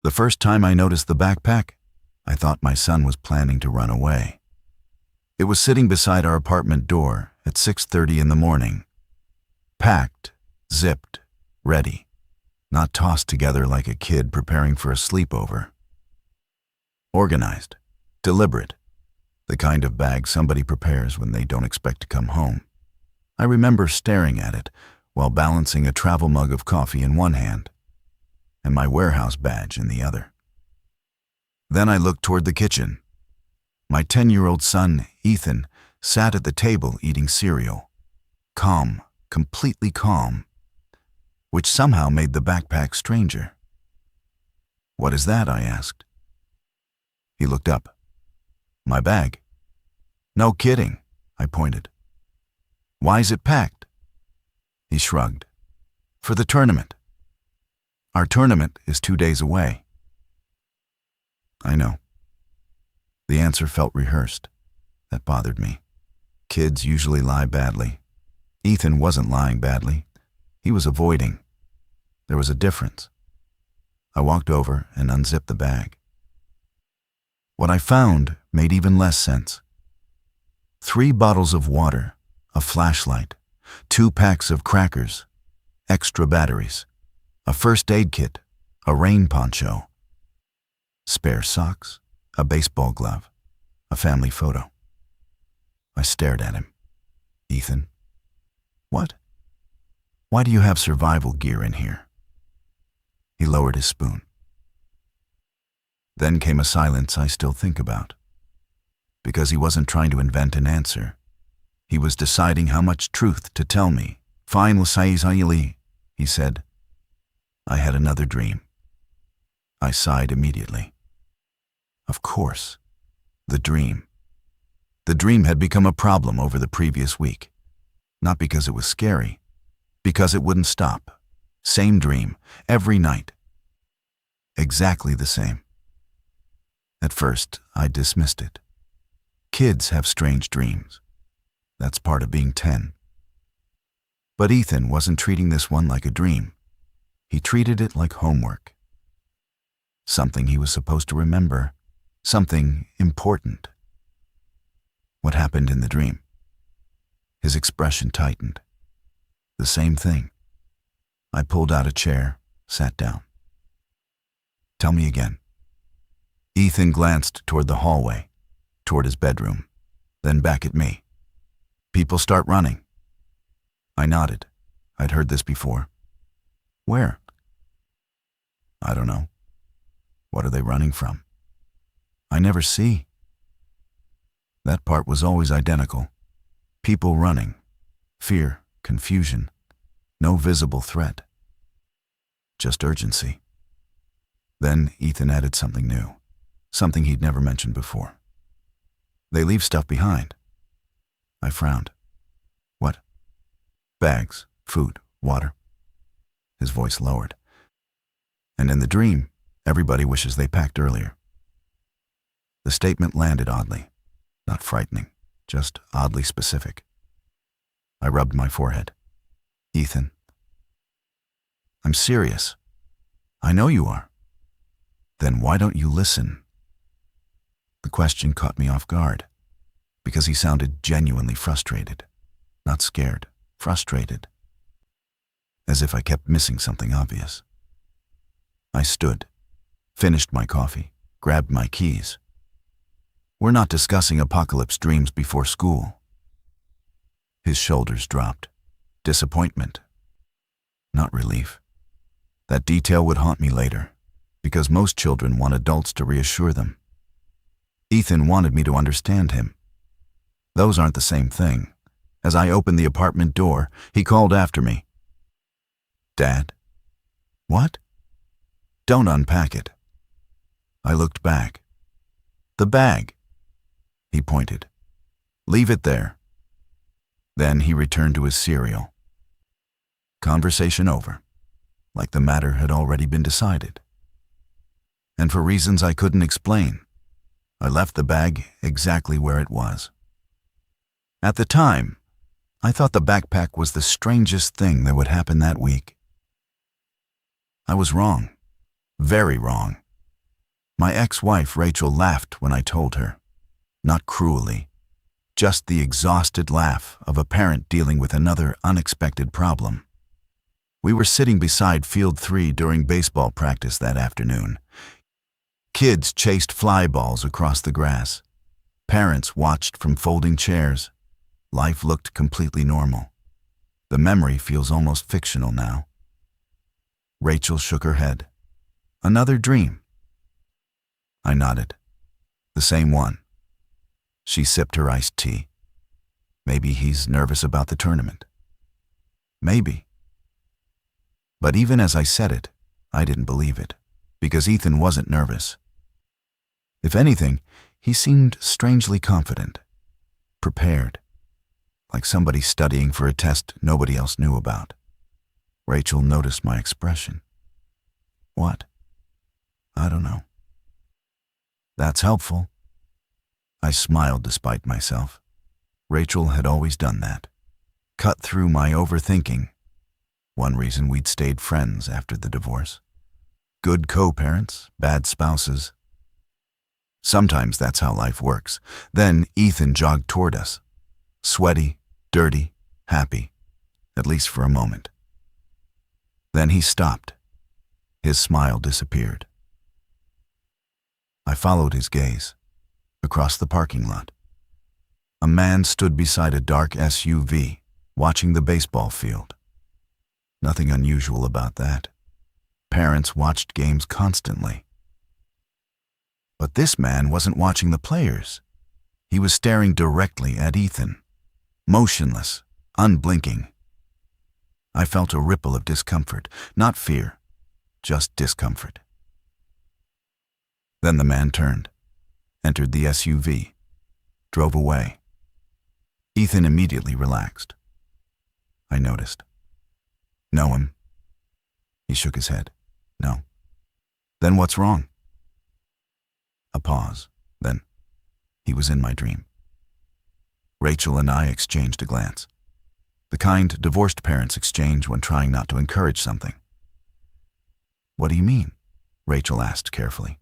The first time I noticed the backpack, I thought my son was planning to run away. It was sitting beside our apartment door at 6:30 in the morning. Packed, zipped, ready, not tossed together like a kid preparing for a sleepover. Organized, deliberate, the kind of bag somebody prepares when they don't expect to come home. I remember staring at it while balancing a travel mug of coffee in one hand and my warehouse badge in the other. Then I looked toward the kitchen. My 10-year-old son, Ethan, sat at the table eating cereal. Calm, completely calm, which somehow made the backpack stranger. "What is that?" I asked. He looked up. "My bag." "No kidding," I pointed. "Why is it packed?" He shrugged. "For the tournament. Our tournament is 2 days away." I know. The answer felt rehearsed. That bothered me. Kids usually lie badly. Ethan wasn't lying badly. He was avoiding. There was a difference. I walked over and unzipped the bag. What I found made even less sense. 3 bottles of water, a flashlight, 2 packs of crackers, extra batteries, a first aid kit, a rain poncho, spare socks, a baseball glove, a family photo. I stared at him. "Ethan, what? Why do you have survival gear in here?" He lowered his spoon. Then came a silence I still think about. Because he wasn't trying to invent an answer. He was deciding how much truth to tell me. "Fine, he said. I had another dream. I sighed immediately. Of course, the dream. The dream had become a problem over the previous week. Not because it was scary, because it wouldn't stop. Same dream, every night. Exactly the same. At first, I dismissed it. Kids have strange dreams. That's part of being 10. But Ethan wasn't treating this one like a dream. He treated it like homework. Something he was supposed to remember. Something important. What happened in the dream? His expression tightened. The same thing. I pulled out a chair, sat down. "Tell me again." Ethan glanced toward the hallway, toward his bedroom, then back at me. "People start running." I nodded. I'd heard this before. "Where?" "I don't know." "What are they running from?" "I never see." That part was always identical. People running. Fear, confusion. No visible threat. Just urgency. Then Ethan added something new. Something he'd never mentioned before. "They leave stuff behind." I frowned. "What?" "Bags, food, water." His voice lowered. "And in the dream, everybody wishes they packed earlier." The statement landed oddly. Not frightening, just oddly specific. I rubbed my forehead. "Ethan, I'm serious. I know you are. Then why don't you listen?" The question caught me off guard, because he sounded genuinely frustrated. Not scared, frustrated. As if I kept missing something obvious. I stood, finished my coffee, grabbed my keys. "We're not discussing apocalypse dreams before school." His shoulders dropped. Disappointment. Not relief. That detail would haunt me later, because most children want adults to reassure them. Ethan wanted me to understand him. Those aren't the same thing. As I opened the apartment door, he called after me. "Dad?" "What?" "Don't unpack it." I looked back. "The bag." He pointed. "Leave it there." Then he returned to his cereal. Conversation over, like the matter had already been decided. And for reasons I couldn't explain, I left the bag exactly where it was. At the time, I thought the backpack was the strangest thing that would happen that week. I was wrong, very wrong. My ex-wife Rachel laughed when I told her. Not cruelly, just the exhausted laugh of a parent dealing with another unexpected problem. We were sitting beside Field 3 during baseball practice that afternoon. Kids chased fly balls across the grass. Parents watched from folding chairs. Life looked completely normal. The memory feels almost fictional now. Rachel shook her head. Another dream. I nodded. The same one. She sipped her iced tea. Maybe he's nervous about the tournament. Maybe. But even as I said it, I didn't believe it, because Ethan wasn't nervous. If anything, he seemed strangely confident, prepared, like somebody studying for a test nobody else knew about. Rachel noticed my expression. What? I don't know. That's helpful. I smiled despite myself. Rachel had always done that. Cut through my overthinking. One reason we'd stayed friends after the divorce. Good co-parents, bad spouses. Sometimes that's how life works. Then Ethan jogged toward us. Sweaty, dirty, happy, at least for a moment. Then he stopped. His smile disappeared. I followed his gaze. Across the parking lot. A man stood beside a dark SUV, watching the baseball field. Nothing unusual about that. Parents watched games constantly. But this man wasn't watching the players. He was staring directly at Ethan, motionless, unblinking. I felt a ripple of discomfort, not fear, just discomfort. Then the man turned, entered the SUV, drove away. Ethan immediately relaxed. I noticed. Know him? He shook his head. No. Then what's wrong? A pause. Then, he was in my dream. Rachel and I exchanged a glance. The kind divorced parents exchange when trying not to encourage something. What do you mean? Rachel asked carefully.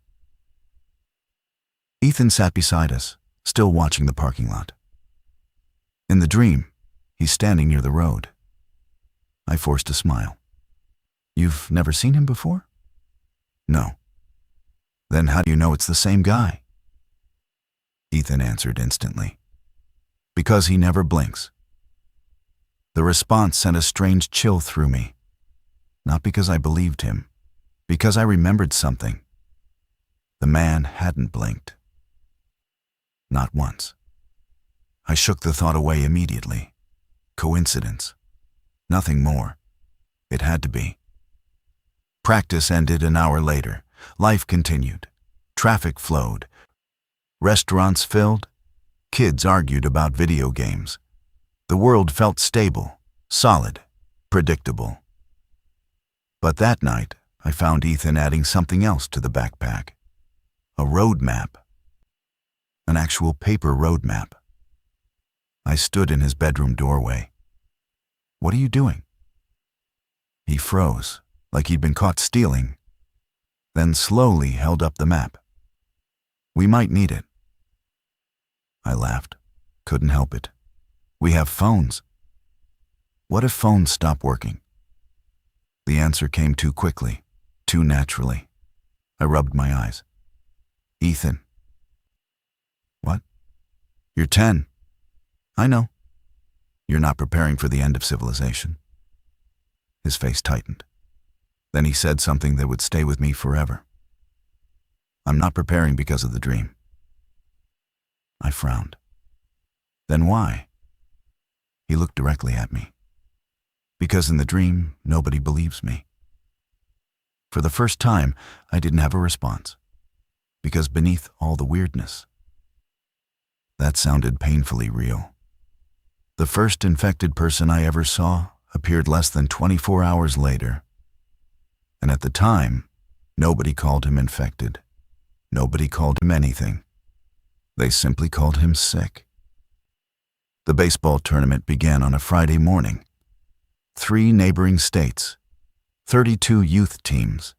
Ethan sat beside us, still watching the parking lot. In the dream, he's standing near the road. I forced a smile. You've never seen him before? No. Then how do you know it's the same guy? Ethan answered instantly. Because he never blinks. The response sent a strange chill through me. Not because I believed him, because I remembered something. The man hadn't blinked. Not once. I shook the thought away immediately. Coincidence. Nothing more. It had to be. Practice ended an hour later. Life continued. Traffic flowed. Restaurants filled. Kids argued about video games. The world felt stable, solid, predictable. But that night, I found Ethan adding something else to the backpack. A road map. An actual paper road map. I stood in his bedroom doorway. What are you doing? He froze, like he'd been caught stealing, then slowly held up the map. We might need it. I laughed. Couldn't help it. We have phones. What if phones stop working? The answer came too quickly, too naturally. I rubbed my eyes. Ethan. What? You're 10. I know. You're not preparing for the end of civilization. His face tightened. Then he said something that would stay with me forever. I'm not preparing because of the dream. I frowned. Then why? He looked directly at me. Because in the dream, nobody believes me. For the first time, I didn't have a response. Because beneath all the weirdness. That sounded painfully real. The first infected person I ever saw appeared less than 24 hours later. And at the time, nobody called him infected. Nobody called him anything. They simply called him sick. The baseball tournament began on a Friday morning. 3 neighboring states, 32 youth teams,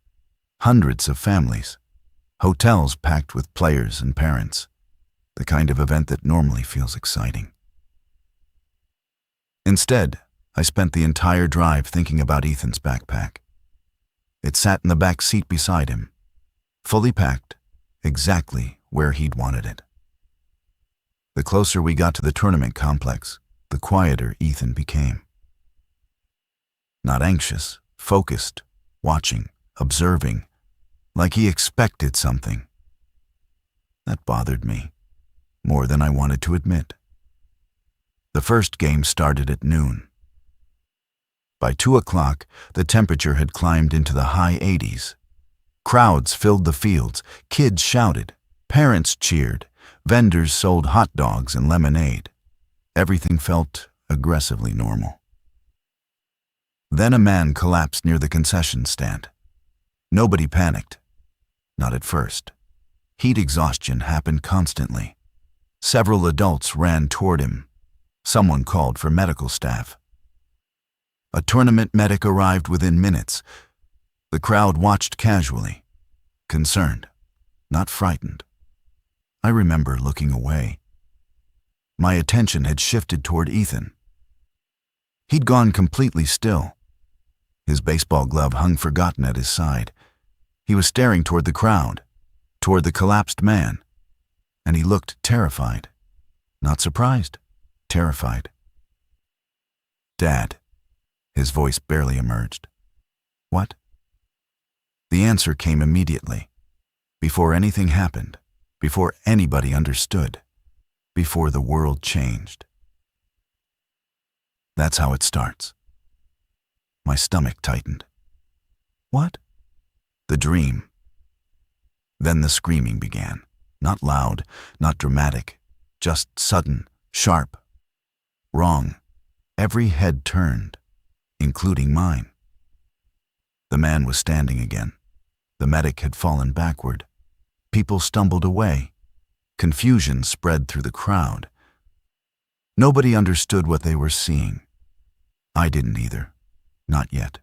hundreds of families. Hotels packed with players and parents, the kind of event that normally feels exciting. Instead, I spent the entire drive thinking about Ethan's backpack. It sat in the back seat beside him, fully packed, exactly where he'd wanted it. The closer we got to the tournament complex, the quieter Ethan became. Not anxious, focused, watching, observing, like he expected something. That bothered me, more than I wanted to admit. The first game started at noon. By 2 o'clock, the temperature had climbed into the high 80s. Crowds filled the fields, kids shouted, parents cheered, vendors sold hot dogs and lemonade. Everything felt aggressively normal. Then a man collapsed near the concession stand. Nobody panicked. Not at first. Heat exhaustion happened constantly. Several adults ran toward him. Someone called for medical staff. A tournament medic arrived within minutes. The crowd watched casually, concerned, not frightened. I remember looking away. My attention had shifted toward Ethan. He'd gone completely still. His baseball glove hung forgotten at his side. He was staring toward the crowd, toward the collapsed man, and he looked terrified. Not surprised, terrified. "Dad," his voice barely emerged. "What?" The answer came immediately, before anything happened, before anybody understood, before the world changed. That's how it starts. My stomach tightened. What? The dream. Then the screaming began. Not loud, not dramatic, just sudden, sharp. Wrong. Every head turned, including mine. The man was standing again. The medic had fallen backward. People stumbled away. Confusion spread through the crowd. Nobody understood what they were seeing. I didn't either. Not yet.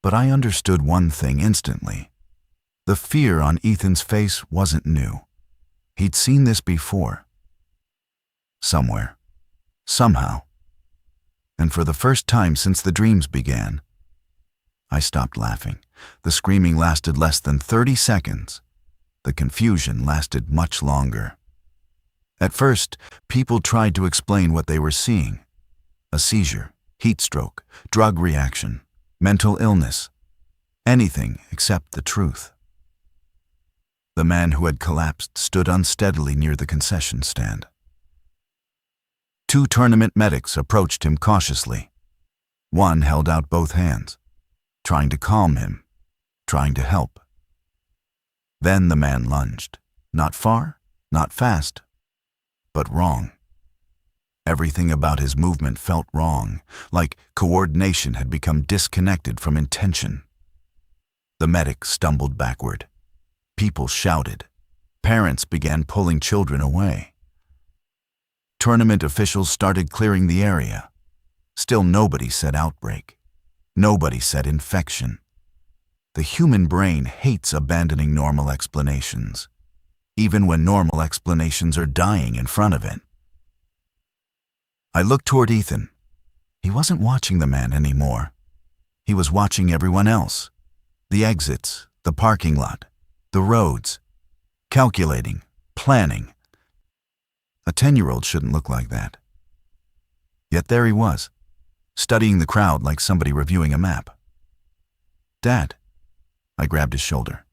But I understood one thing instantly. The fear on Ethan's face wasn't new. He'd seen this before. Somewhere. Somehow. And for the first time since the dreams began, I stopped laughing. The screaming lasted less than 30 seconds. The confusion lasted much longer. At first, people tried to explain what they were seeing. A seizure, heat stroke, drug reaction, mental illness. Anything except the truth. The man who had collapsed stood unsteadily near the concession stand. 2 tournament medics approached him cautiously. One held out both hands, trying to calm him, trying to help. Then the man lunged. Not far, not fast, but wrong. Everything about his movement felt wrong, like coordination had become disconnected from intention. The medic stumbled backward. People shouted. Parents began pulling children away. Tournament officials started clearing the area. Still nobody said outbreak. Nobody said infection. The human brain hates abandoning normal explanations, even when normal explanations are dying in front of it. I looked toward Ethan. He wasn't watching the man anymore. He was watching everyone else. The exits, the parking lot, the roads. Calculating, planning. A 10-year-old shouldn't look like that. Yet there he was, studying the crowd like somebody reviewing a map. "Dad." I grabbed his shoulder.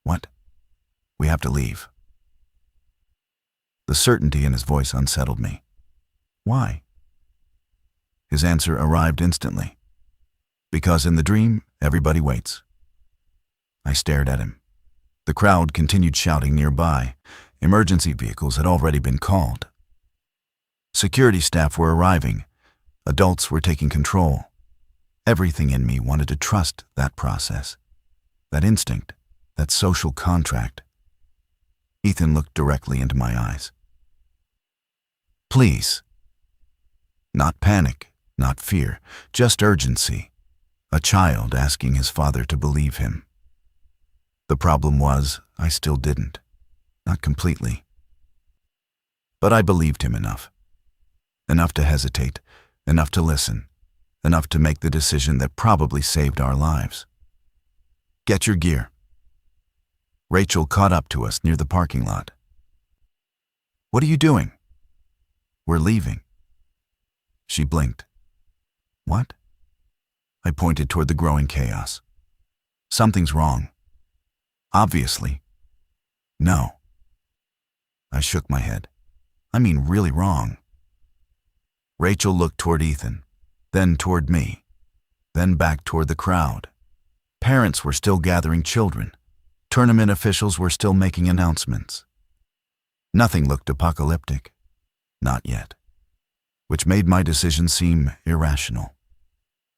"What?" "We have to leave." The certainty in his voice unsettled me. "Why?" His answer arrived instantly. "Because in the dream, everybody waits." I stared at him. The crowd continued shouting nearby. Emergency vehicles had already been called. Security staff were arriving. Adults were taking control. Everything in me wanted to trust that process, that instinct, that social contract. Ethan looked directly into my eyes. "Please." Not panic, not fear, just urgency. A child asking his father to believe him. The problem was, I still didn't. Not completely. But I believed him enough. Enough to hesitate, enough to listen, enough to make the decision that probably saved our lives. Get your gear. Rachel caught up to us near the parking lot. What are you doing? We're leaving. She blinked. What? I pointed toward the growing chaos. Something's wrong. Obviously. No. I shook my head. I mean really wrong. Rachel looked toward Ethan, then toward me, then back toward the crowd. Parents were still gathering children. Tournament officials were still making announcements. Nothing looked apocalyptic. Not yet. Which made my decision seem irrational.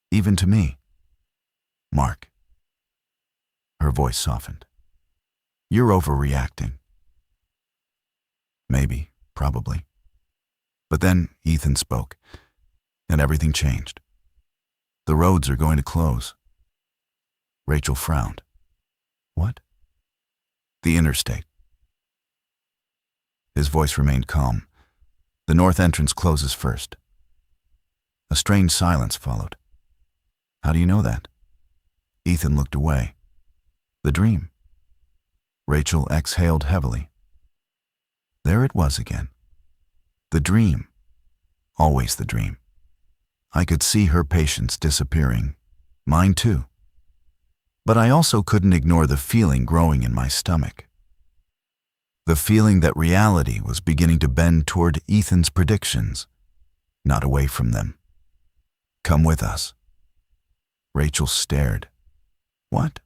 Even to me. Mark. Her voice softened. You're overreacting. Maybe, probably. But then Ethan spoke, and everything changed. The roads are going to close. Rachel frowned. What? The interstate. His voice remained calm. The north entrance closes first. A strange silence followed. How do you know that? Ethan looked away. The dream. Rachel exhaled heavily. There it was again. The dream. Always the dream. I could see her patience disappearing. Mine too. But I also couldn't ignore the feeling growing in my stomach. The feeling that reality was beginning to bend toward Ethan's predictions, not away from them. Come with us. Rachel stared. What?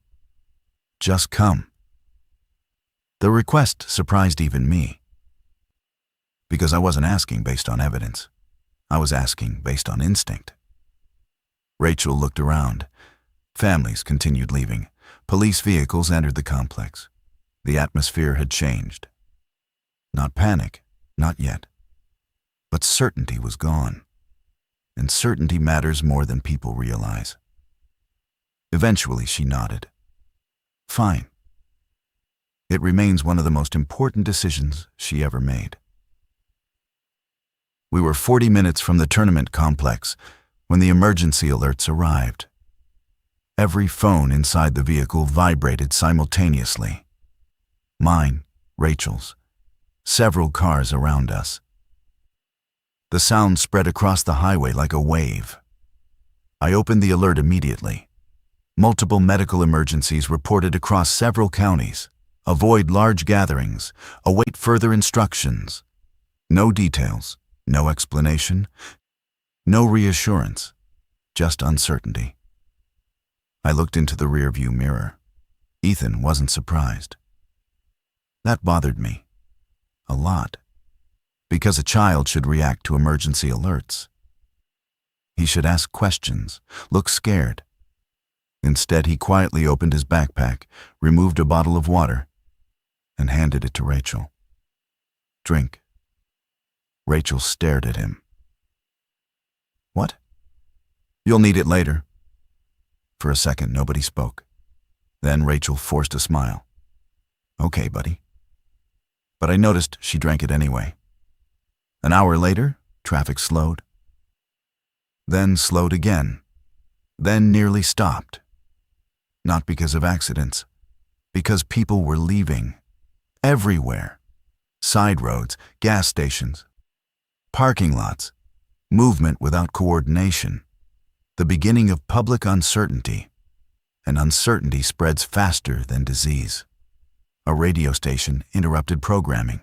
Just come. The request surprised even me. Because I wasn't asking based on evidence. I was asking based on instinct. Rachel looked around. Families continued leaving. Police vehicles entered the complex. The atmosphere had changed. Not panic, not yet. But certainty was gone. And certainty matters more than people realize. Eventually she nodded. Fine. It remains one of the most important decisions she ever made. We were 40 minutes from the tournament complex when the emergency alerts arrived. Every phone inside the vehicle vibrated simultaneously. Mine, Rachel's, several cars around us. The sound spread across the highway like a wave. I opened the alert immediately. Multiple medical emergencies reported across several counties. Avoid large gatherings. Await further instructions. No details. No explanation, no reassurance, just uncertainty. I looked into the rearview mirror. Ethan wasn't surprised. That bothered me. A lot. Because a child should react to emergency alerts. He should ask questions, look scared. Instead, he quietly opened his backpack, removed a bottle of water, and handed it to Rachel. Drink. Rachel stared at him. What? You'll need it later. For a second, nobody spoke. Then Rachel forced a smile. Okay, buddy. But I noticed she drank it anyway. An hour later, traffic slowed. Then slowed again. Then nearly stopped. Not because of accidents. Because people were leaving. Everywhere. Side roads, gas stations, parking lots, movement without coordination, the beginning of public uncertainty, and uncertainty spreads faster than disease. A radio station interrupted programming.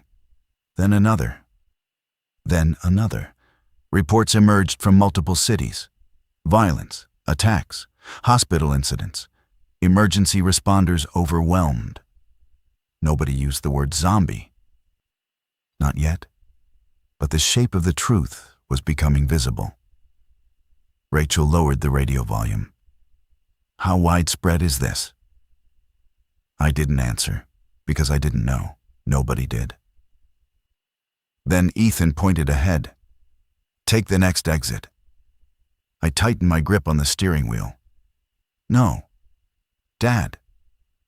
Then another. Then another. Reports emerged from multiple cities. Violence, attacks, hospital incidents, emergency responders overwhelmed. Nobody used the word zombie. Not yet. But the shape of the truth was becoming visible. Rachel lowered the radio volume. How widespread is this? I didn't answer, because I didn't know. Nobody did. Then Ethan pointed ahead. Take the next exit. I tightened my grip on the steering wheel. No. Dad,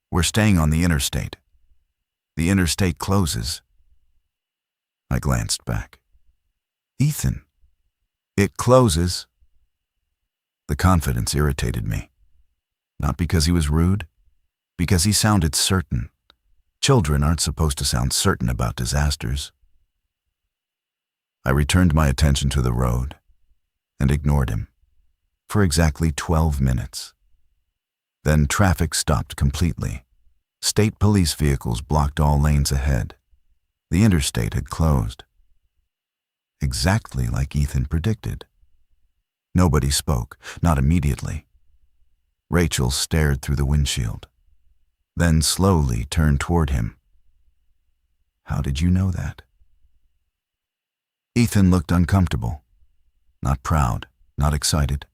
we're staying on the interstate. The interstate closes. I glanced back. Ethan, it closes. The confidence irritated me. Not because he was rude, because he sounded certain. Children aren't supposed to sound certain about disasters. I returned my attention to the road and ignored him for exactly 12 minutes. Then traffic stopped completely. State police vehicles blocked all lanes ahead. The interstate had closed. Exactly like Ethan predicted. Nobody spoke, not immediately. Rachel stared through the windshield, then slowly turned toward him. How did you know that? Ethan looked uncomfortable. Not proud, not excited.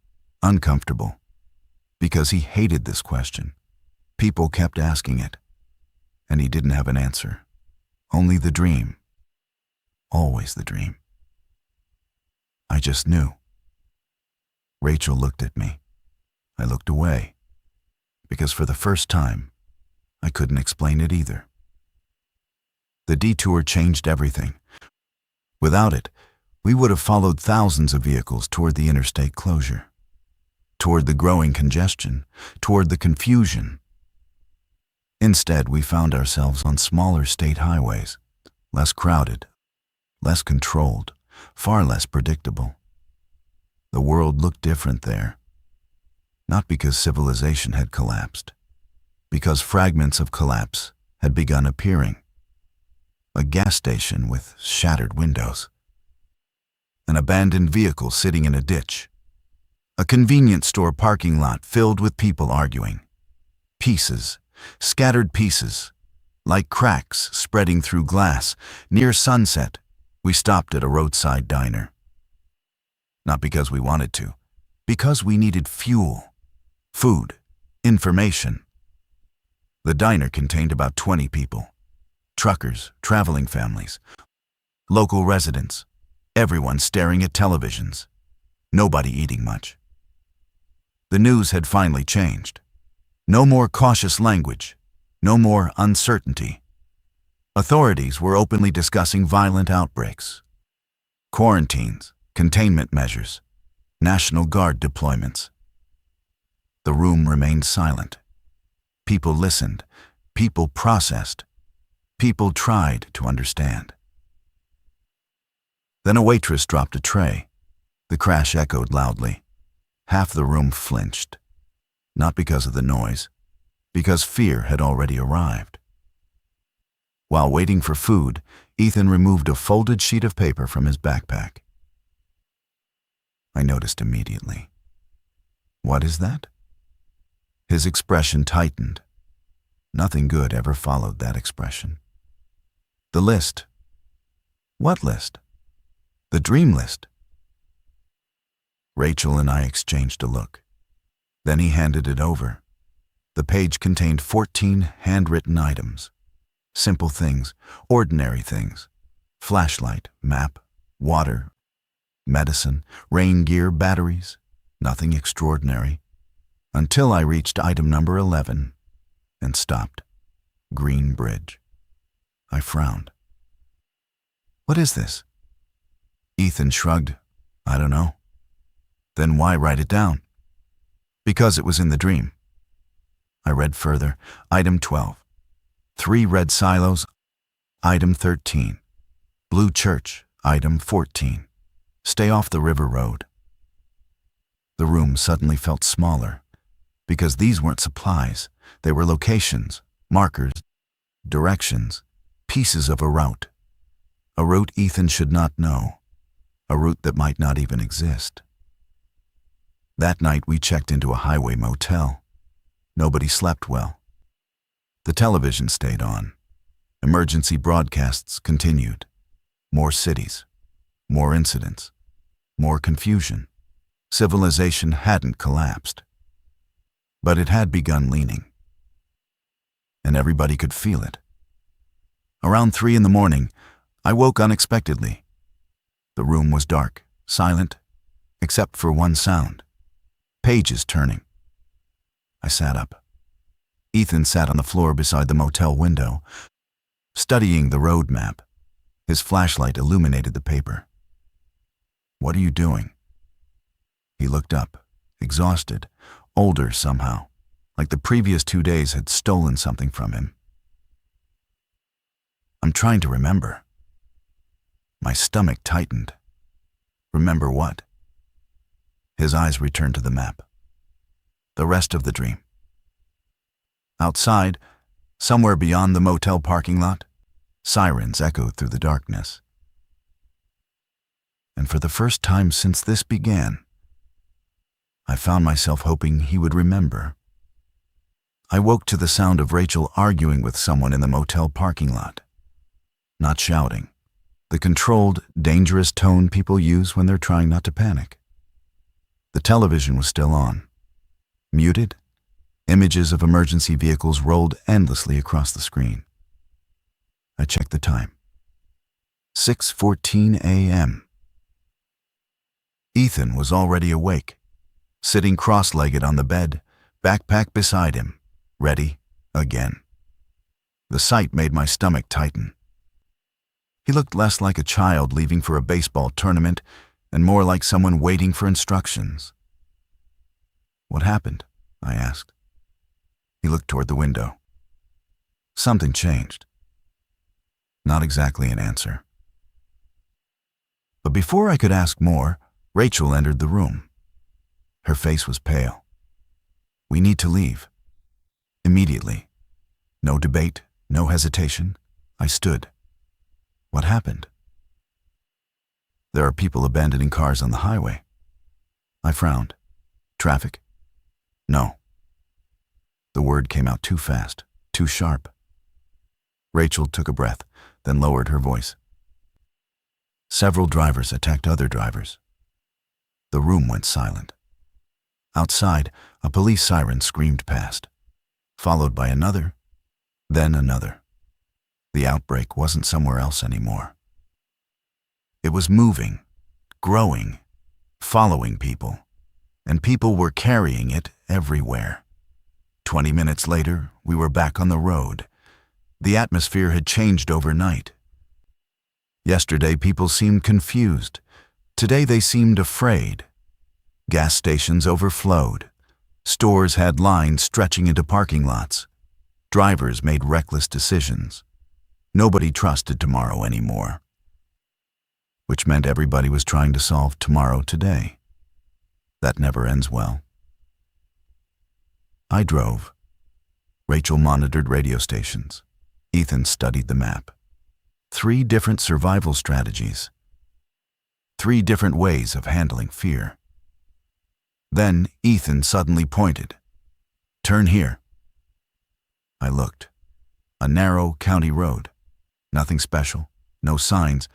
Uncomfortable. Because he hated this question. People kept asking it, and he didn't have an answer. Only the dream. Always the dream. I just knew. Rachel looked at me. I looked away, because for the first time, I couldn't explain it either. The detour changed everything. Without it, we would have followed thousands of vehicles toward the interstate closure, toward the growing congestion, toward the confusion. Instead, we found ourselves on smaller state highways, less crowded, less controlled, far less predictable. The world looked different there. Not because civilization had collapsed, because fragments of collapse had begun appearing. A gas station with shattered windows. An abandoned vehicle sitting in a ditch. A convenience store parking lot filled with people arguing. Pieces, scattered pieces, like cracks spreading through glass. Near sunset, we stopped at a roadside diner. Not because we wanted to, because we needed fuel. Food, information. The diner contained about 20 people. Truckers, traveling families, local residents, everyone staring at televisions. Nobody eating much. The news had finally changed. No more cautious language. No more uncertainty. Authorities were openly discussing violent outbreaks, quarantines, containment measures, National Guard deployments. The room remained silent. People listened. People processed. People tried to understand. Then a waitress dropped a tray. The crash echoed loudly. Half the room flinched. Not because of the noise, because fear had already arrived. While waiting for food, Ethan removed a folded sheet of paper from his backpack. I noticed immediately. What is that? His expression tightened. Nothing good ever followed that expression. The list. What list? The dream list. Rachel and I exchanged a look. Then he handed it over. The page contained 14 handwritten items. Simple things, ordinary things. Flashlight, map, water, medicine, rain gear, batteries. Nothing extraordinary. Until I reached item number 11 and stopped. Green Bridge. I frowned. What is this? Ethan shrugged. I don't know. Then why write it down? Because it was in the dream. I read further. Item 12. 3 red silos. Item 13. Blue Church. Item 14. Stay off the river road. The room suddenly felt smaller, because these weren't supplies. They were locations, markers, directions, pieces of a route. A route Ethan should not know. A route that might not even exist. That night we checked into a highway motel. Nobody slept well. The television stayed on. Emergency broadcasts continued. More cities. More incidents. More confusion. Civilization hadn't collapsed. But it had begun leaning. And everybody could feel it. Around 3 a.m, I woke unexpectedly. The room was dark, silent, except for one sound. Pages turning. I sat up. Ethan sat on the floor beside the motel window. studying the road map. His flashlight illuminated the paper. "What are you doing?" He looked up, exhausted, older somehow, like the previous 2 days had stolen something from him. "I'm trying to remember." My stomach tightened. Remember what? His eyes returned to the map. The rest of the dream. Outside, somewhere beyond the motel parking lot, sirens echoed through the darkness. And for the first time since this began, I found myself hoping he would remember. I woke to the sound of Rachel arguing with someone in the motel parking lot. Not shouting. The controlled, dangerous tone people use when they're trying not to panic. The television was still on. Muted, images of emergency vehicles rolled endlessly across the screen. I checked the time. 6:14 a.m. Ethan was already awake, sitting cross-legged on the bed, backpack beside him, ready again. The sight made my stomach tighten. He looked less like a child leaving for a baseball tournament and more like someone waiting for instructions. "What happened?" I asked. He looked toward the window. Something changed. Not exactly an answer. But before I could ask more, Rachel entered the room. Her face was pale. "We need to leave." Immediately. No debate, no hesitation. I stood. "What happened?" "There are people abandoning cars on the highway." I frowned. "Traffic?" "No." The word came out too fast, too sharp. Rachel took a breath, then lowered her voice. "Several drivers attacked other drivers." The room went silent. Outside, a police siren screamed past, followed by another, then another. The outbreak wasn't somewhere else anymore. It was moving, growing, following people, and people were carrying it everywhere. 20 minutes later, we were back on the road. The atmosphere had changed overnight. Yesterday, people seemed confused. Today, they seemed afraid. Gas stations overflowed. Stores had lines stretching into parking lots. Drivers made reckless decisions. Nobody trusted tomorrow anymore. Which meant everybody was trying to solve tomorrow today. That never ends well. I drove. Rachel monitored radio stations. Ethan studied the map. 3 different survival strategies. 3 different ways of handling fear. Then Ethan suddenly pointed. "Turn here." I looked. A narrow county road. Nothing special, no signs,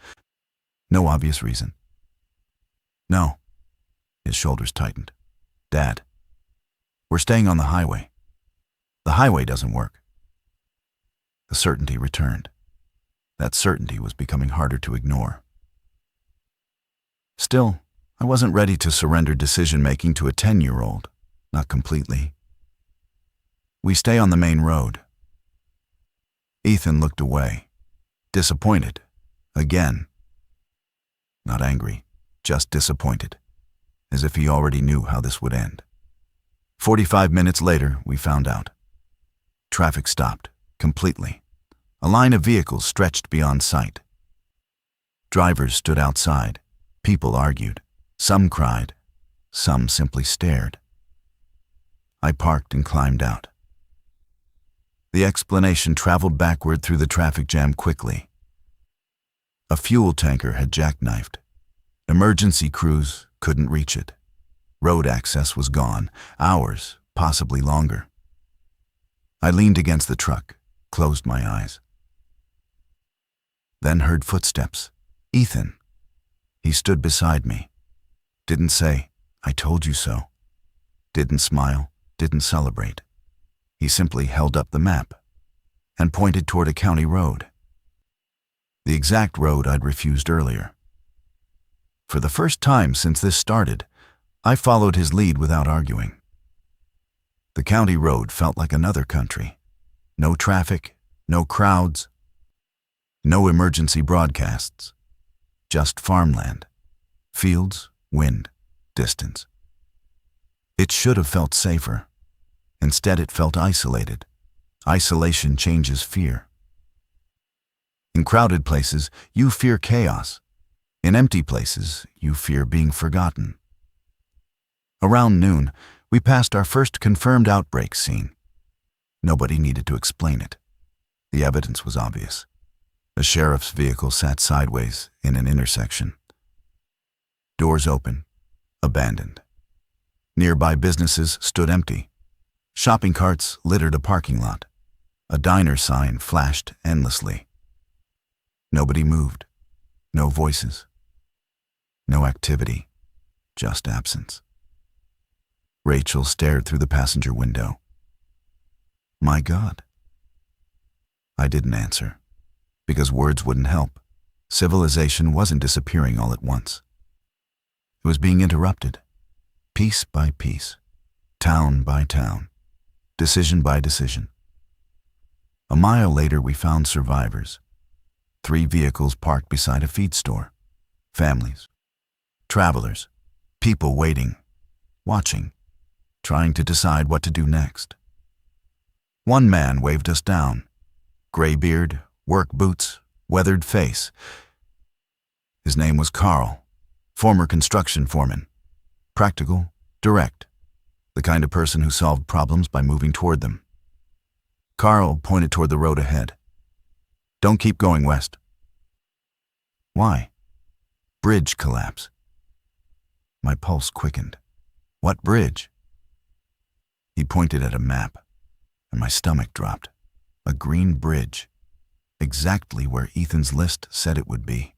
no obvious reason. "No." His shoulders tightened. "Dad, we're staying on the highway. The highway doesn't work." The certainty returned. That certainty was becoming harder to ignore. Still, I wasn't ready to surrender decision-making to a 10-year-old, not completely. "We stay on the main road." Ethan looked away, disappointed, again. Not angry, just disappointed, as if he already knew how this would end. 45 minutes later, we found out. Traffic stopped, completely. A line of vehicles stretched beyond sight. Drivers stood outside. People argued. Some cried. Some simply stared. I parked and climbed out. The explanation traveled backward through the traffic jam quickly. A fuel tanker had jackknifed. Emergency crews couldn't reach it. Road access was gone, hours, possibly longer. I leaned against the truck, closed my eyes. Then heard footsteps. Ethan. He stood beside me. Didn't say, "I told you so." Didn't smile, didn't celebrate. He simply held up the map and pointed toward a county road. The exact road I'd refused earlier. For the first time since this started, I followed his lead without arguing. The county road felt like another country. No traffic, no crowds, No emergency broadcasts. Just farmland. Fields, wind, distance. It should have felt safer. Instead, it felt isolated. Isolation changes fear. In crowded places, you fear chaos. In empty places, you fear being forgotten. Around noon, we passed our first confirmed outbreak scene. Nobody needed to explain it. The evidence was obvious. A sheriff's vehicle sat sideways in an intersection. Doors open, abandoned. Nearby businesses stood empty. Shopping carts littered a parking lot. A diner sign flashed endlessly. Nobody moved. No voices. No activity. Just absence. Rachel stared through the passenger window. My God. I didn't answer, because words wouldn't help. Civilization wasn't disappearing all at once. It was being interrupted, piece by piece, town by town, decision by decision. A mile later, we found survivors. 3 vehicles parked beside a feed store. Families, travelers, people waiting, watching, trying to decide what to do next. One man waved us down. Gray beard, work boots, weathered face. His name was Carl, former construction foreman. Practical, direct, the kind of person who solved problems by moving toward them. Carl pointed toward the road ahead. Don't keep going west. Why? Bridge collapse. My pulse quickened. What bridge? He pointed at a map, and my stomach dropped. A green bridge, exactly where Ethan's list said it would be.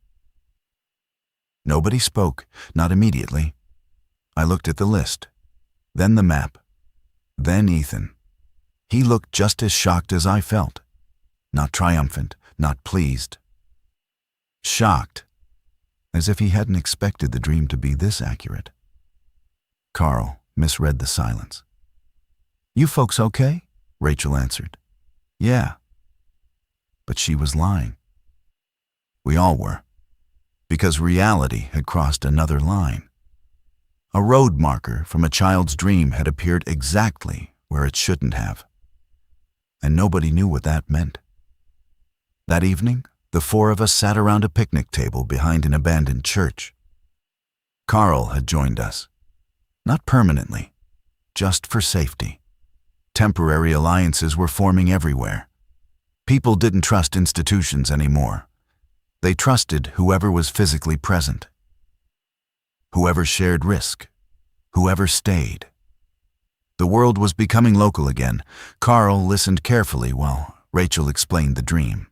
Nobody spoke, not immediately. I looked at the list, then the map, then Ethan. He looked just as shocked as I felt. Not triumphant, not pleased. Shocked, as if he hadn't expected the dream to be this accurate. Carl misread the silence. You folks okay? Rachel answered. Yeah. But she was lying. We all were, because reality had crossed another line. A road marker from a child's dream had appeared exactly where it shouldn't have. And nobody knew what that meant. That evening, the 4 of us sat around a picnic table behind an abandoned church. Carl had joined us. Not permanently, just for safety. Temporary alliances were forming everywhere. People didn't trust institutions anymore. They trusted whoever was physically present. Whoever shared risk. Whoever stayed. The world was becoming local again. Carl listened carefully while Rachel explained the dream.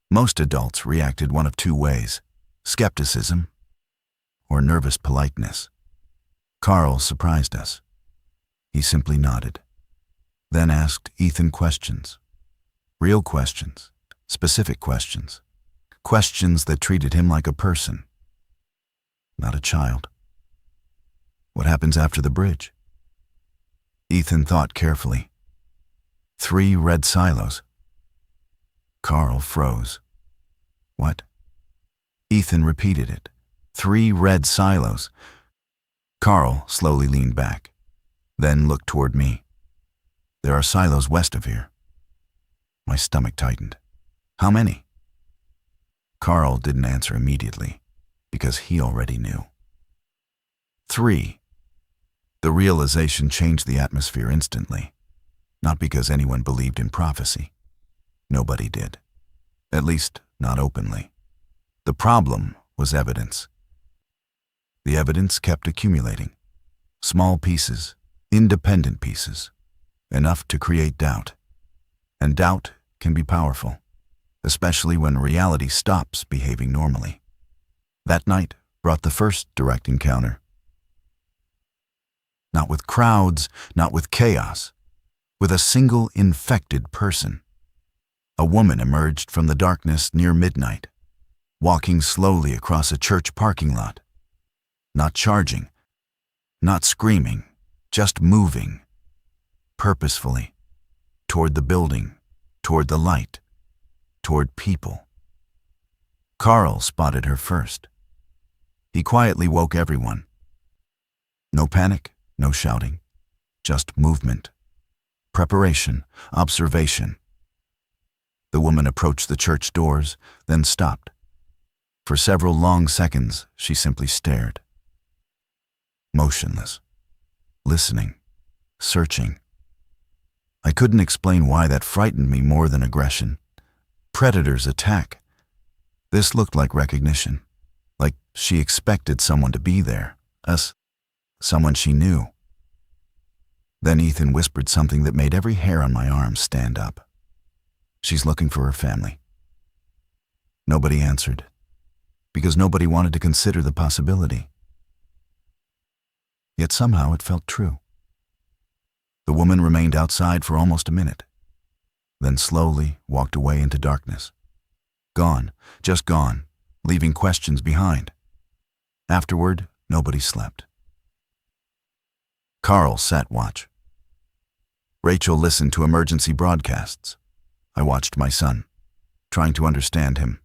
Most adults reacted one of 2 ways: skepticism or nervous politeness. Carl surprised us. He simply nodded, then asked Ethan questions. Real questions, specific questions. Questions that treated him like a person, not a child. What happens after the bridge? Ethan thought carefully. 3 red silos. Carl froze. What? Ethan repeated it. 3 red silos. Carl slowly leaned back, then looked toward me. There are silos west of here. My stomach tightened. How many? Carl didn't answer immediately, because he already knew. 3. The realization changed the atmosphere instantly, not because anyone believed in prophecy. Nobody did. At least, not openly. The problem was evidence. The evidence kept accumulating. Small pieces, independent pieces, enough to create doubt. And doubt can be powerful, especially when reality stops behaving normally. That night brought the first direct encounter. Not with crowds, not with chaos, with a single infected person. A woman emerged from the darkness near midnight, walking slowly across a church parking lot. Not charging, not screaming, just moving, purposefully, toward the building, toward the light, toward people. Carl spotted her first. He quietly woke everyone. No panic, no shouting, just movement, preparation, observation. The woman approached the church doors, then stopped. For several long seconds, she simply stared. Motionless, listening, searching. I couldn't explain why that frightened me more than aggression. Predator's attack. This looked like recognition, like she expected someone to be there, us, someone she knew. Then Ethan whispered something that made every hair on my arm stand up. She's looking for her family. Nobody answered, because nobody wanted to consider the possibility. Yet somehow it felt true. The woman remained outside for almost a minute, then slowly walked away into darkness. Gone, just gone, leaving questions behind. Afterward, nobody slept. Carl sat watch. Rachel listened to emergency broadcasts. I watched my son, trying to understand him,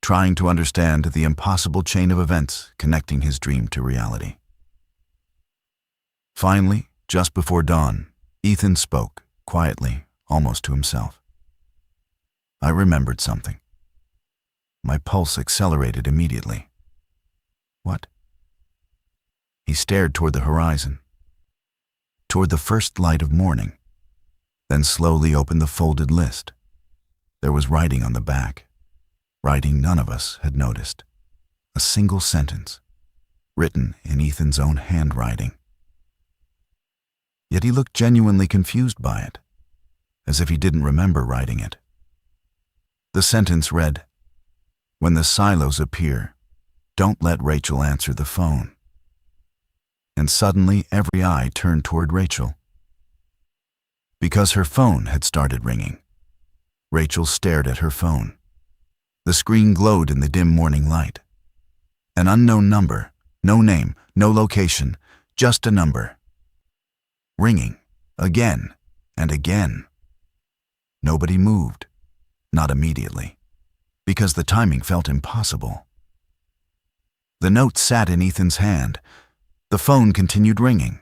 trying to understand the impossible chain of events connecting his dream to reality. Finally, just before dawn, Ethan spoke, quietly, almost to himself. I remembered something. My pulse accelerated immediately. What? He stared toward the horizon, toward the first light of morning, then slowly opened the folded list. There was writing on the back, writing none of us had noticed. A single sentence, written in Ethan's own handwriting. Yet he looked genuinely confused by it, as if he didn't remember writing it. The sentence read, "When the silos appear, don't let Rachel answer the phone." And suddenly every eye turned toward Rachel. Because her phone had started ringing. Rachel stared at her phone. The screen glowed in the dim morning light. An unknown number, no name, no location, just a number. Ringing, again and again. Nobody moved, not immediately, because the timing felt impossible. The note sat in Ethan's hand. The phone continued ringing.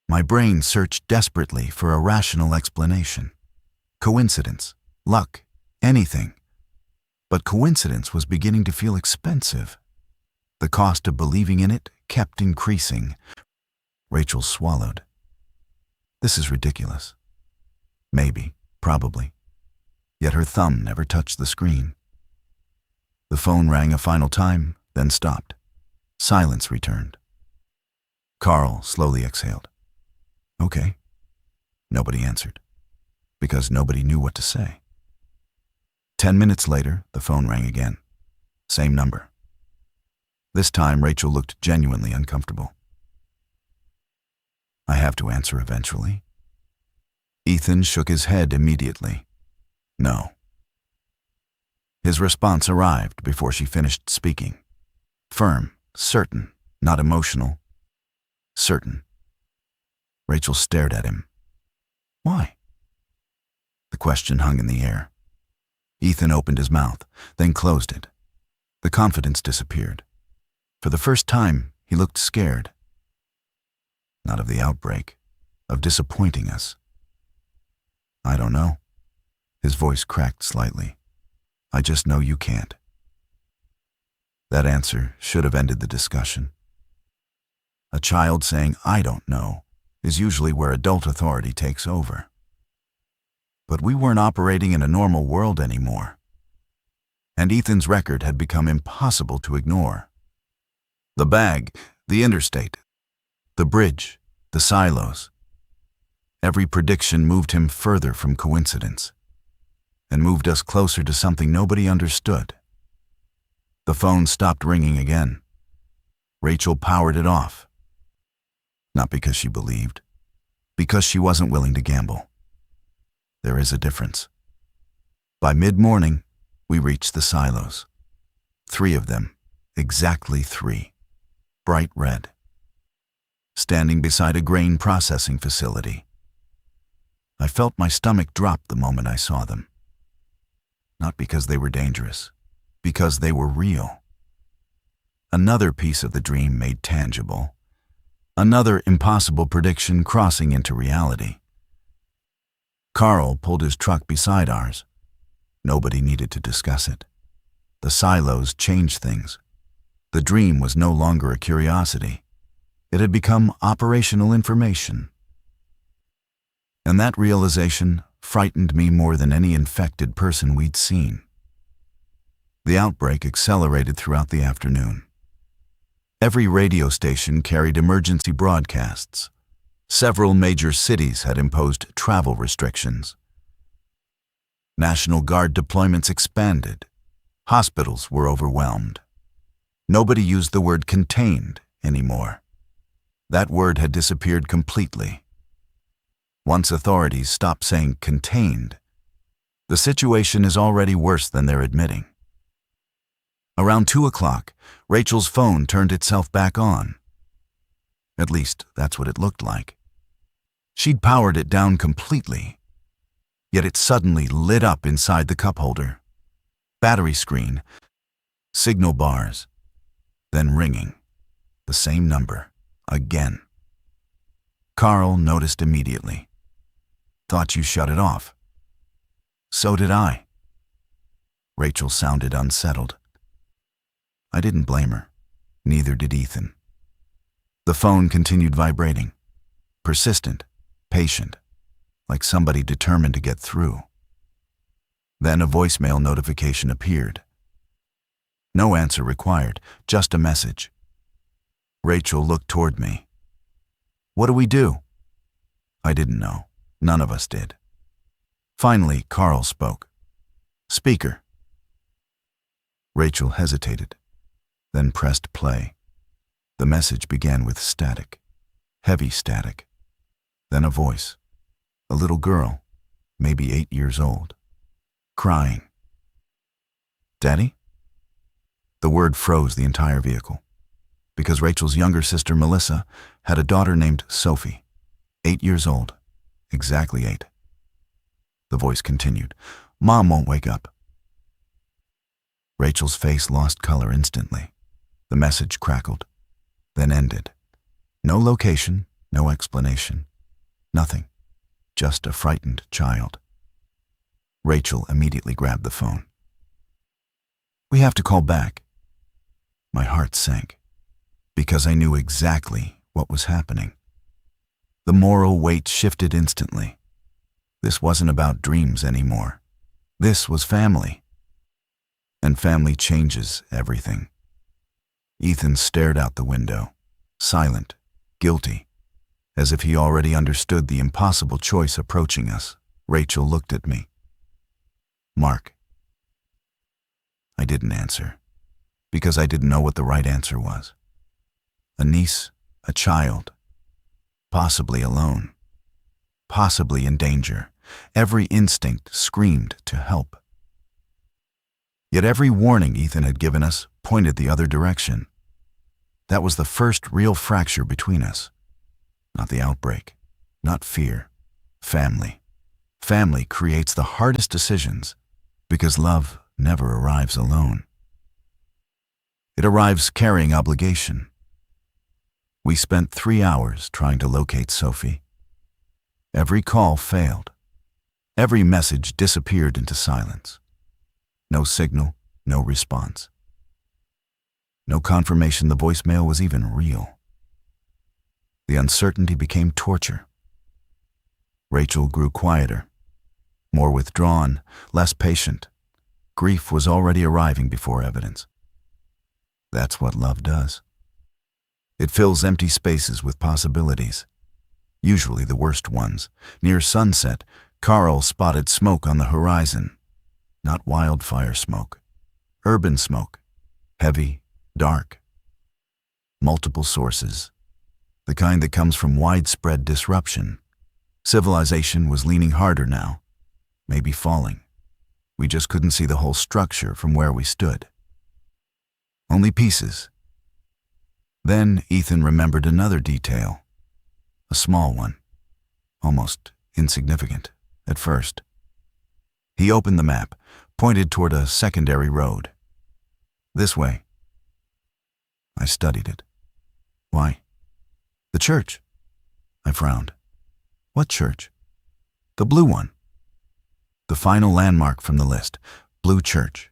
My brain searched desperately for a rational explanation. Coincidence, luck, anything. But coincidence was beginning to feel expensive. The cost of believing in it kept increasing. Rachel swallowed. This is ridiculous. Maybe, probably. Yet her thumb never touched the screen. The phone rang a final time, then stopped. Silence returned. Carl slowly exhaled. Okay. Nobody answered, because nobody knew what to say. 10 minutes later, the phone rang again. Same number. This time, Rachel looked genuinely uncomfortable. I have to answer eventually. Ethan shook his head immediately. No. His response arrived before she finished speaking. Firm, certain, not emotional. Certain. Rachel stared at him. Why? The question hung in the air. Ethan opened his mouth, then closed it. The confidence disappeared. For the first time, he looked scared. Not of the outbreak, of disappointing us. I don't know. His voice cracked slightly. I just know you can't. That answer should have ended the discussion. A child saying, I don't know, is usually where adult authority takes over. But we weren't operating in a normal world anymore. And Ethan's record had become impossible to ignore. The bag, the interstate, the bridge, the silos. Every prediction moved him further from coincidence, and moved us closer to something nobody understood. The phone stopped ringing again. Rachel powered it off. Not because she believed, because she wasn't willing to gamble. There is a difference. By mid-morning, we reached the silos. 3 of them, exactly 3, bright red, standing beside a grain processing facility. I felt my stomach drop the moment I saw them. Not because they were dangerous, because they were real. Another piece of the dream made tangible. Another impossible prediction crossing into reality. Carl pulled his truck beside ours. Nobody needed to discuss it. The silos changed things. The dream was no longer a curiosity. It had become operational information. And that realization frightened me more than any infected person we'd seen. The outbreak accelerated throughout the afternoon. Every radio station carried emergency broadcasts. Several major cities had imposed travel restrictions. National Guard deployments expanded. Hospitals were overwhelmed. Nobody used the word contained anymore. That word had disappeared completely. Once authorities stopped saying contained, the situation is already worse than they're admitting. Around 2 o'clock, Rachel's phone turned itself back on. At least, that's what it looked like. She'd powered it down completely, yet it suddenly lit up inside the cup holder. Battery screen, signal bars, then ringing. The same number, again. Carl noticed immediately. Thought you shut it off. So did I. Rachel sounded unsettled. I didn't blame her. Neither did Ethan. The phone continued vibrating. Persistent, patient, like somebody determined to get through. Then a voicemail notification appeared. No answer required, just a message. Rachel looked toward me. What do we do? I didn't know. None of us did. Finally, Carl spoke. Speaker. Rachel hesitated, then pressed play. The message began with static, heavy static. Then a voice. A little girl, maybe 8 years old, crying. Daddy? The word froze the entire vehicle, because Rachel's younger sister, Melissa, had a daughter named Sophie, 8 years old, exactly 8. The voice continued. Mom won't wake up. Rachel's face lost color instantly. The message crackled, then ended. No location, no explanation, nothing. Just a frightened child. Rachel immediately grabbed the phone. We have to call back. My heart sank, because I knew exactly what was happening. The moral weight shifted instantly. This wasn't about dreams anymore. This was family. And family changes everything. Ethan stared out the window, silent, guilty, as if he already understood the impossible choice approaching us. Rachel looked at me. Mark. I didn't answer, because I didn't know what the right answer was. A niece, a child, possibly alone, possibly in danger. Every instinct screamed to help. Yet every warning Ethan had given us pointed the other direction. That was the first real fracture between us. Not the outbreak, not fear. Family. Family creates the hardest decisions, because love never arrives alone. It arrives carrying obligation. We spent 3 hours trying to locate Sophie. Every call failed. Every message disappeared into silence. No signal, no response. No confirmation the voicemail was even real. The uncertainty became torture. Rachel grew quieter, more withdrawn, less patient. Grief was already arriving before evidence. That's what love does. It fills empty spaces with possibilities, usually the worst ones. Near sunset, Carl spotted smoke on the horizon. Not wildfire smoke, urban smoke, heavy, dark. Multiple sources, the kind that comes from widespread disruption. Civilization was leaning harder now, maybe falling. We just couldn't see the whole structure from where we stood. Only pieces. Then Ethan remembered another detail, a small one, almost insignificant at first. He opened the map, pointed toward a secondary road. This way. I studied it. Why? The church. I frowned. What church? The blue one. The final landmark from the list. Blue church.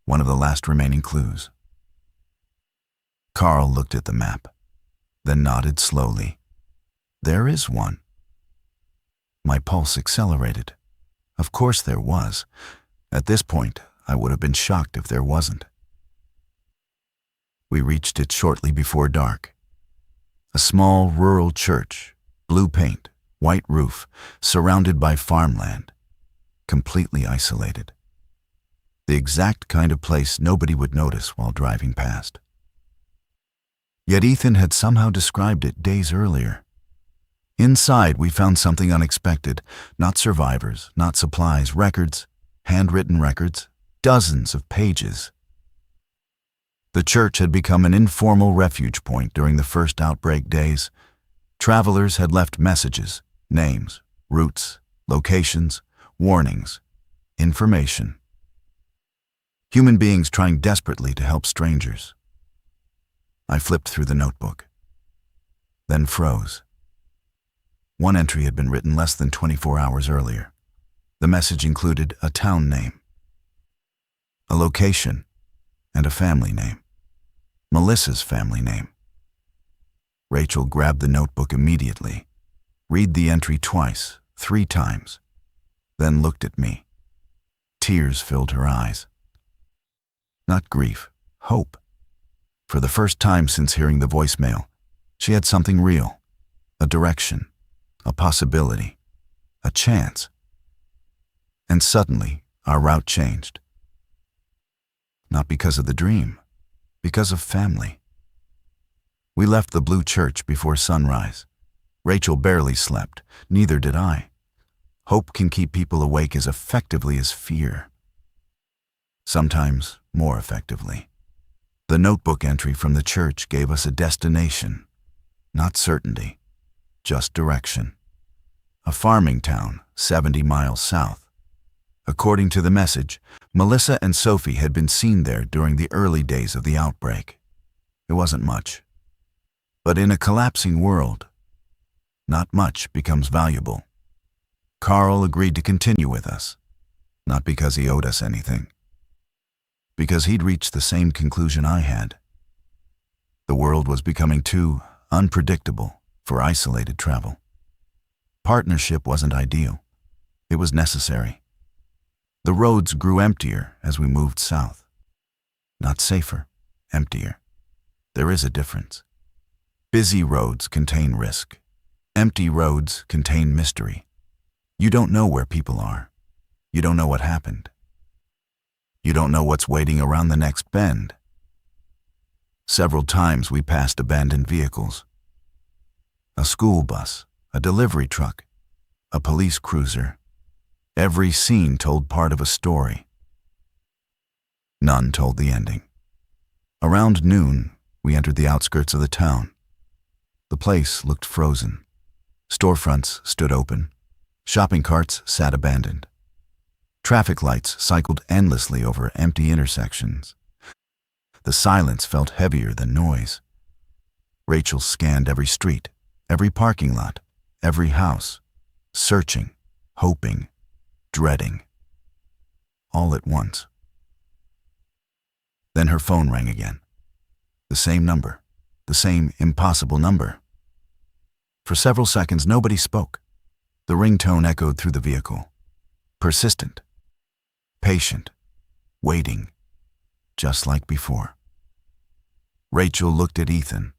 One of the last remaining clues. Carl looked at the map, then nodded slowly. There is one. My pulse accelerated. Of course there was. At this point, I would have been shocked if there wasn't. We reached it shortly before dark. A small rural church, blue paint, white roof, surrounded by farmland, completely isolated. The exact kind of place nobody would notice while driving past. Yet Ethan had somehow described it days earlier. Inside, we found something unexpected. Not survivors, not supplies, records, handwritten records, dozens of pages. The church had become an informal refuge point during the first outbreak days. Travelers had left messages, names, routes, locations, warnings, information. Human beings trying desperately to help strangers. I flipped through the notebook, then froze. One entry had been written less than 24 hours earlier. The message included a town name, a location, and a family name. Melissa's family name. Rachel grabbed the notebook immediately, read the entry twice, 3 times, then looked at me. Tears filled her eyes. Not grief, hope. For the first time since hearing the voicemail, she had something real, a direction, a possibility, a chance. And suddenly, our route changed. Not because of the dream, because of family. We left the blue church before sunrise. Rachel barely slept, neither did I. Hope can keep people awake as effectively as fear. Sometimes more effectively. The notebook entry from the church gave us a destination, not certainty, just direction. A farming town 70 miles south. According to the message, Melissa and Sophie had been seen there during the early days of the outbreak. It wasn't much. But in a collapsing world, not much becomes valuable. Carl agreed to continue with us, not because he owed us anything, because he'd reached the same conclusion I had. The world was becoming too unpredictable for isolated travel. Partnership wasn't ideal. It was necessary. The roads grew emptier as we moved south. Not safer, emptier. There is a difference. Busy roads contain risk. Empty roads contain mystery. You don't know where people are. You don't know what happened. You don't know what's waiting around the next bend. Several times we passed abandoned vehicles. A school bus, a delivery truck, a police cruiser. Every scene told part of a story. None told the ending. Around noon, we entered the outskirts of the town. The place looked frozen. Storefronts stood open. Shopping carts sat abandoned. Traffic lights cycled endlessly over empty intersections. The silence felt heavier than noise. Rachel scanned every street, every parking lot, every house, searching, hoping, dreading. All at once. Then her phone rang again. The same number, the same impossible number. For several seconds, nobody spoke. The ringtone echoed through the vehicle. Persistent, patient, waiting, just like before. Rachel looked at Ethan.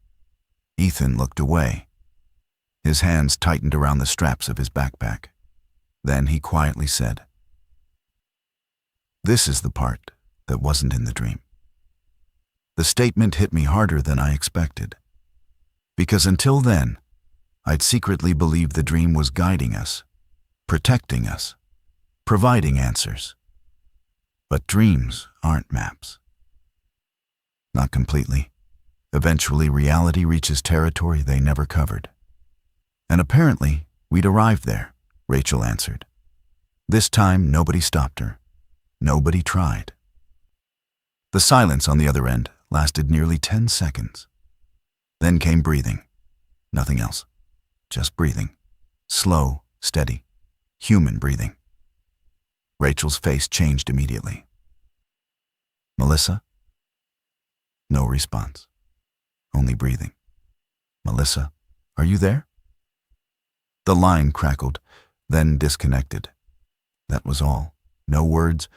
Ethan looked away. His hands tightened around the straps of his backpack. Then he quietly said, "This is the part that wasn't in the dream." The statement hit me harder than I expected. Because until then, I'd secretly believed the dream was guiding us, protecting us, providing answers. But dreams aren't maps. Not completely. Eventually, reality reaches territory they never covered. And apparently, we'd arrived there, Rachel answered. This time, nobody stopped her. Nobody tried. The silence on the other end lasted nearly 10 seconds. Then came breathing. Nothing else. Just breathing. Slow, steady, human breathing. Rachel's face changed immediately. "Melissa?" No response. Only breathing. "Melissa, are you there?" The line crackled, then disconnected. That was all. No words,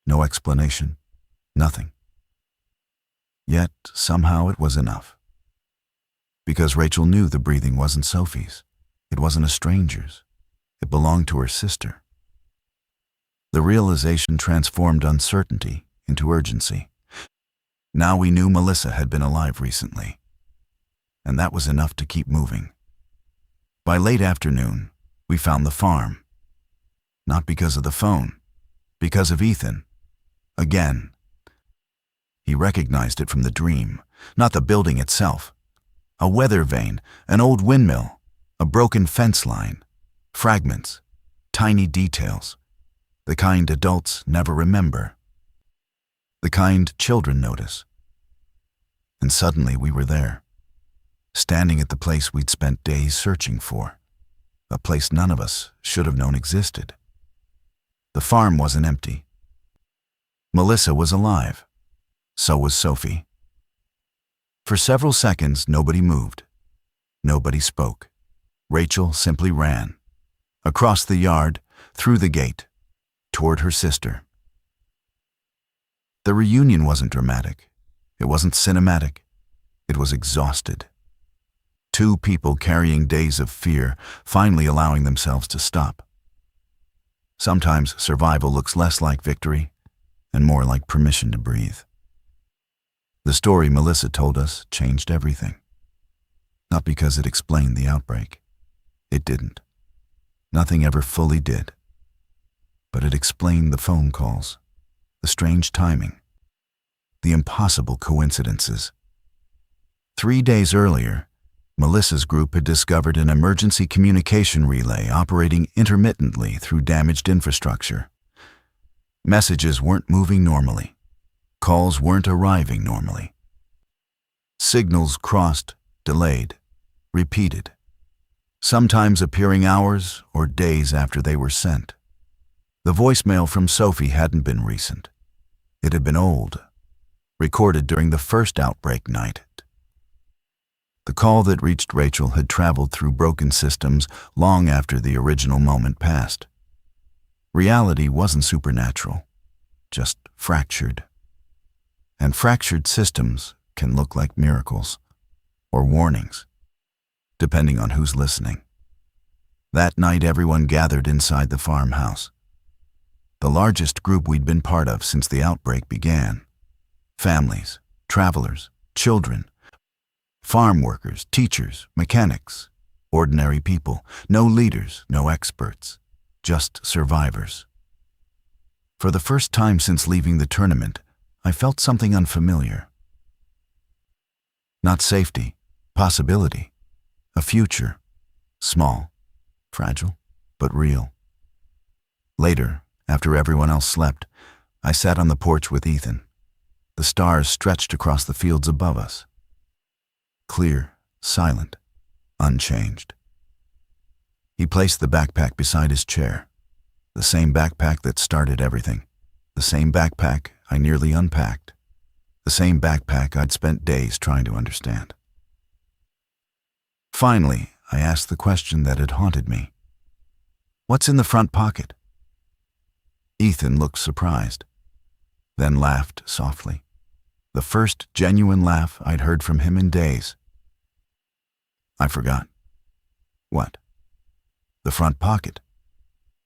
no explanation, nothing. Yet, somehow it was enough. Because Rachel knew the breathing wasn't Sophie's. It wasn't a stranger's. It belonged to her sister. The realization transformed uncertainty into urgency. Now we knew Melissa had been alive recently, and that was enough to keep moving. By late afternoon, we found the farm. Not because of the phone, because of Ethan. Again. He recognized it from the dream, not the building itself. A weather vane, an old windmill, a broken fence line, fragments, tiny details, the kind adults never remember, the kind children notice. And suddenly we were there, standing at the place we'd spent days searching for, a place none of us should have known existed. The farm wasn't empty. Melissa was alive. So was Sophie. For several seconds, nobody moved. Nobody spoke. Rachel simply ran. Across the yard, through the gate, toward her sister. The reunion wasn't dramatic. It wasn't cinematic. It was exhausted. Two people carrying days of fear, finally allowing themselves to stop. Sometimes survival looks less like victory and more like permission to breathe. The story Melissa told us changed everything. Not because it explained the outbreak. It didn't. Nothing ever fully did. But it explained the phone calls, the strange timing, the impossible coincidences. 3 days earlier, Melissa's group had discovered an emergency communication relay operating intermittently through damaged infrastructure. Messages weren't moving normally. Calls weren't arriving normally. Signals crossed, delayed, repeated, sometimes appearing hours or days after they were sent. The voicemail from Sophie hadn't been recent. It had been old, recorded during the first outbreak night. The call that reached Rachel had traveled through broken systems long after the original moment passed. Reality wasn't supernatural, just fractured. And fractured systems can look like miracles or warnings, depending on who's listening. That night, everyone gathered inside the farmhouse. The largest group we'd been part of since the outbreak began. Families, travelers, children, farm workers, teachers, mechanics, ordinary people, no leaders, no experts, just survivors. For the first time since leaving the tournament, I felt something unfamiliar. Not safety, possibility, a future, small, fragile, but real. Later, after everyone else slept, I sat on the porch with Ethan. The stars stretched across the fields above us. Clear, silent, unchanged. He placed the backpack beside his chair, the same backpack that started everything, the same backpack I nearly unpacked, the same backpack I'd spent days trying to understand. Finally, I asked the question that had haunted me. "What's in the front pocket?" Ethan looked surprised, then laughed softly. The first genuine laugh I'd heard from him in days. I forgot. What? The front pocket.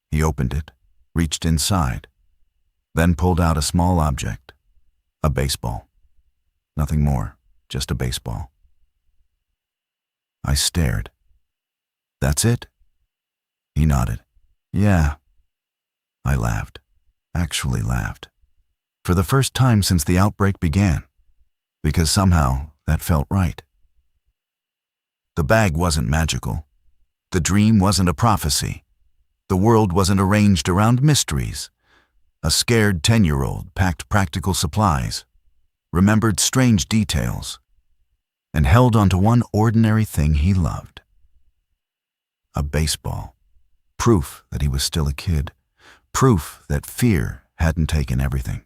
He opened it, reached inside, then pulled out a small object, a baseball. Nothing more, just a baseball. I stared. "That's it?" He nodded. "Yeah." I laughed, actually laughed. For the first time since the outbreak began, because somehow that felt right. The bag wasn't magical. The dream wasn't a prophecy. The world wasn't arranged around mysteries. A scared 10-year-old packed practical supplies, remembered strange details, and held onto one ordinary thing he loved. A baseball. Proof that he was still a kid. Proof that fear hadn't taken everything.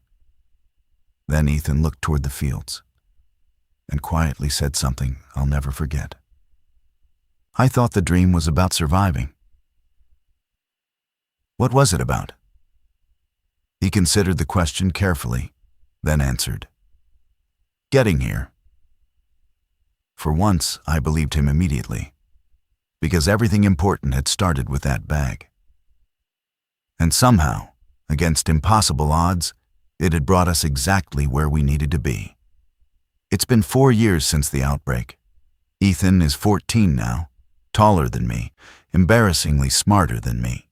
Then Ethan looked toward the fields and quietly said something I'll never forget. I thought the dream was about surviving. What was it about? He considered the question carefully, then answered, getting here. For once, I believed him immediately, because everything important had started with that bag. And somehow, against impossible odds, it had brought us exactly where we needed to be. It's been 4 years since the outbreak. Ethan is 14 now, taller than me, embarrassingly smarter than me.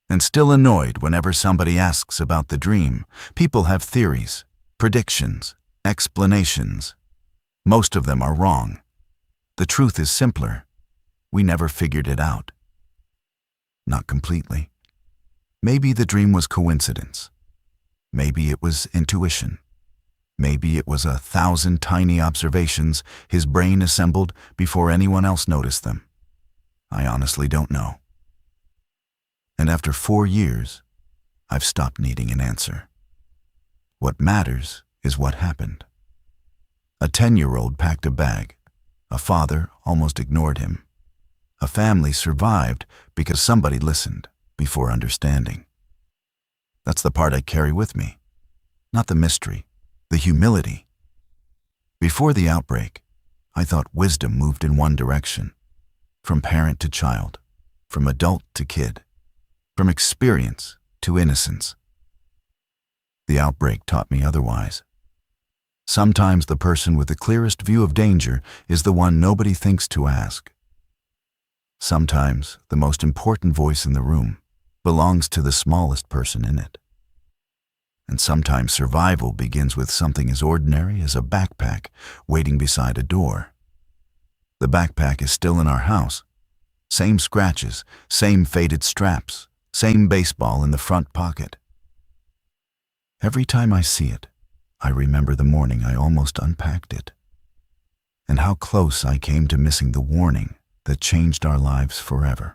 And still annoyed whenever somebody asks about the dream. People have theories, predictions, explanations. Most of them are wrong. The truth is simpler. We never figured it out. Not completely. Maybe the dream was coincidence. Maybe it was intuition. Maybe it was 1,000 tiny observations his brain assembled before anyone else noticed them. I honestly don't know. And after 4 years, I've stopped needing an answer. What matters is what happened. A 10-year-old packed a bag. A father almost ignored him. A family survived because somebody listened before understanding. That's the part I carry with me. Not the mystery, the humility. Before the outbreak, I thought wisdom moved in one direction, from parent to child, from adult to kid, from experience to innocence. The outbreak taught me otherwise. Sometimes the person with the clearest view of danger is the one nobody thinks to ask. Sometimes the most important voice in the room belongs to the smallest person in it. And sometimes survival begins with something as ordinary as a backpack waiting beside a door. The backpack is still in our house. Same scratches, same faded straps, same baseball in the front pocket. Every time I see it, I remember the morning I almost unpacked it, and how close I came to missing the warning that changed our lives forever.